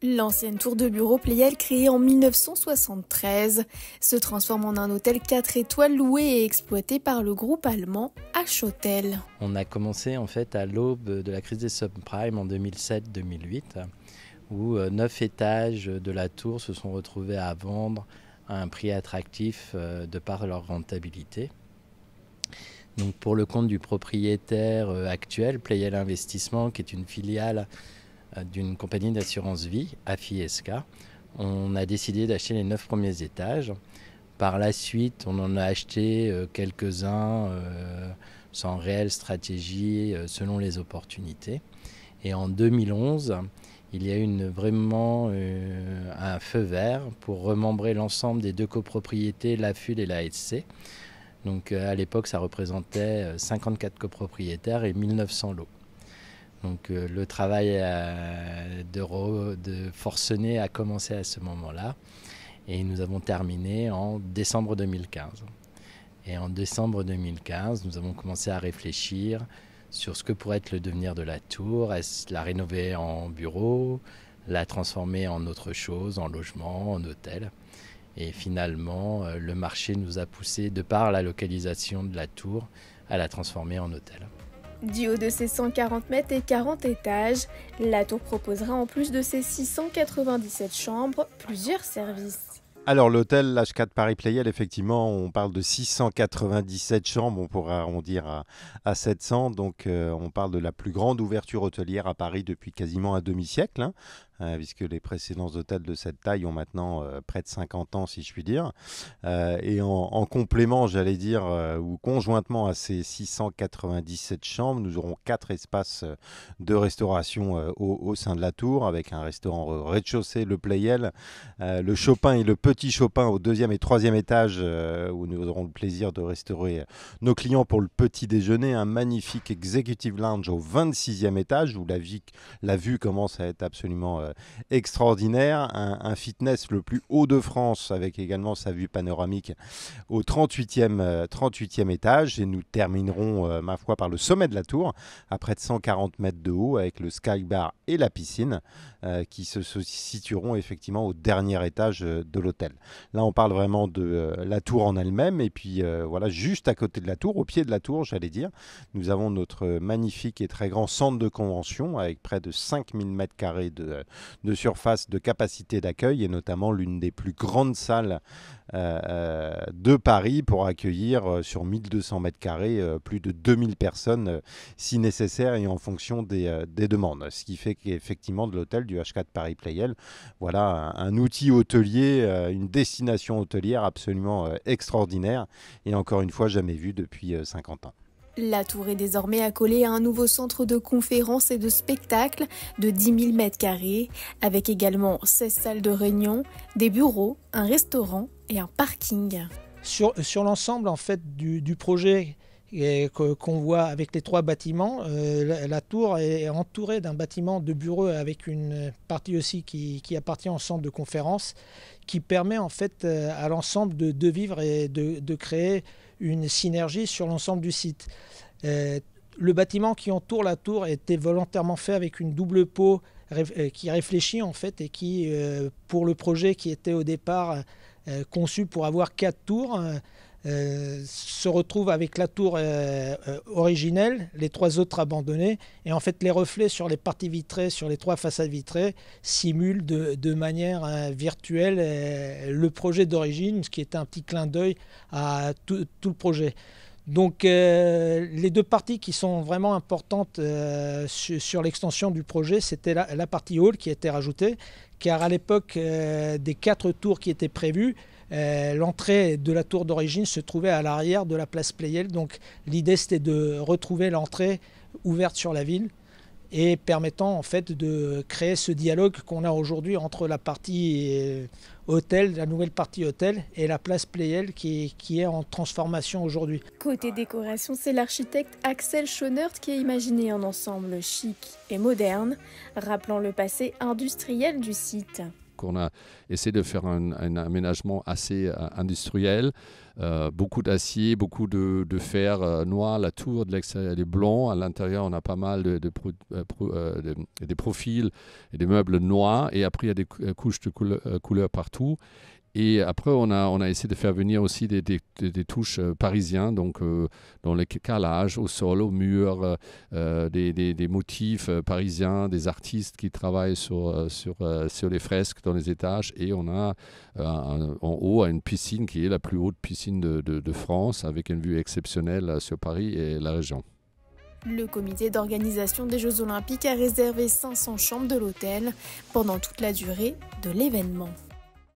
L'ancienne tour de bureau Pleyel, créée en 1973, se transforme en un hôtel 4 étoiles loué et exploité par le groupe allemand H-Hotel. On a commencé en fait à l'aube de la crise des subprimes en 2007-2008, où 9 étages de la tour se sont retrouvés à vendre à un prix attractif de par leur rentabilité. Donc pour le compte du propriétaire actuel, Pleyel Investissement, qui est une filiale d'une compagnie d'assurance vie, AFI-SK, on a décidé d'acheter les 9 premiers étages. Par la suite, on en a acheté quelques-uns sans réelle stratégie selon les opportunités. Et en 2011, il y a eu vraiment un feu vert pour remembrer l'ensemble des 2 copropriétés, la FUD et la SC. Donc à l'époque, ça représentait 54 copropriétaires et 1900 lots. Donc le travail de forcené a commencé à ce moment-là et nous avons terminé en décembre 2015. Et en décembre 2015, nous avons commencé à réfléchir sur ce que pourrait être le devenir de la tour, est-ce la rénover en bureau, la transformer en autre chose, en logement, en hôtel. Et finalement, le marché nous a poussé, de par la localisation de la tour, à la transformer en hôtel. Du haut de ses 140 mètres et 40 étages, la tour proposera en plus de ses 697 chambres, plusieurs services. Alors l'hôtel H4 Paris Pleyel, effectivement, on parle de 697 chambres, on pourrait arrondir à 700, donc on parle de la plus grande ouverture hôtelière à Paris depuis quasiment un demi-siècle, puisque les précédents hôtels de cette taille ont maintenant près de 50 ans, si je puis dire. Et en complément, j'allais dire, ou conjointement à ces 697 chambres, nous aurons 4 espaces de restauration au sein de la tour, avec un restaurant au rez-de-chaussée, le Pleyel, le Chopin et le Petit Chopin au 2e et 3e étage, où nous aurons le plaisir de restaurer nos clients pour le petit déjeuner, un magnifique executive lounge au 26e étage, où la vue commence à être absolument extraordinaire, un fitness le plus haut de France avec également sa vue panoramique au 38e étage, et nous terminerons ma foi par le sommet de la tour à près de 140 mètres de haut avec le sky bar et la piscine qui se situeront effectivement au dernier étage de l'hôtel. Là on parle vraiment de la tour en elle-même, et puis voilà, juste à côté de la tour, au pied de la tour j'allais dire, nous avons notre magnifique et très grand centre de convention avec près de 5000 m² de surface de capacité d'accueil, et notamment l'une des plus grandes salles de Paris pour accueillir sur 1200 m² plus de 2000 personnes si nécessaire et en fonction des demandes. Ce qui fait qu'effectivement de l'hôtel du H4 Paris Pleyel, voilà un outil hôtelier, une destination hôtelière absolument extraordinaire et encore une fois jamais vue depuis 50 ans. La tour est désormais accolée à un nouveau centre de conférences et de spectacles de 10 000 m², avec également 16 salles de réunion, des bureaux, un restaurant et un parking. Sur l'ensemble en fait du projet qu'on voit avec les 3 bâtiments, la tour est entourée d'un bâtiment de bureaux avec une partie aussi qui appartient au centre de conférence, qui permet en fait à l'ensemble de vivre et de créer une synergie sur l'ensemble du site. Le bâtiment qui entoure la tour était volontairement fait avec une double peau qui réfléchit en fait, et qui, pour le projet qui était au départ conçu pour avoir 4 tours, se retrouve avec la tour originelle, les 3 autres abandonnées, et en fait les reflets sur les parties vitrées, sur les 3 façades vitrées, simulent de manière virtuelle le projet d'origine, ce qui est un petit clin d'œil à tout le projet. Donc les 2 parties qui sont vraiment importantes sur l'extension du projet, c'était la partie hall qui a été rajoutée, car à l'époque des 4 tours qui étaient prévues, l'entrée de la tour d'origine se trouvait à l'arrière de la place Pleyel. Donc l'idée c'était de retrouver l'entrée ouverte sur la ville et permettant en fait de créer ce dialogue qu'on a aujourd'hui entre la partie hôtel, la nouvelle partie hôtel, et la place Pleyel qui est en transformation aujourd'hui. Côté décoration, c'est l'architecte Axel Schönert qui a imaginé un ensemble chic et moderne, rappelant le passé industriel du site. Donc on a essayé de faire un aménagement assez industriel. Beaucoup d'acier, beaucoup de fer noir. La tour de l'extérieur est blanc. À l'intérieur, on a pas mal des profils et des meubles noirs. Et après, il y a des couches de couleurs partout. Et après, on a essayé de faire venir aussi des touches parisiennes, donc dans les calages, au sol, au mur, des motifs parisiens, des artistes qui travaillent sur les fresques dans les étages. Et on a en haut une piscine qui est la plus haute piscine de France, avec une vue exceptionnelle sur Paris et la région. Le comité d'organisation des Jeux Olympiques a réservé 500 chambres de l'hôtel pendant toute la durée de l'événement.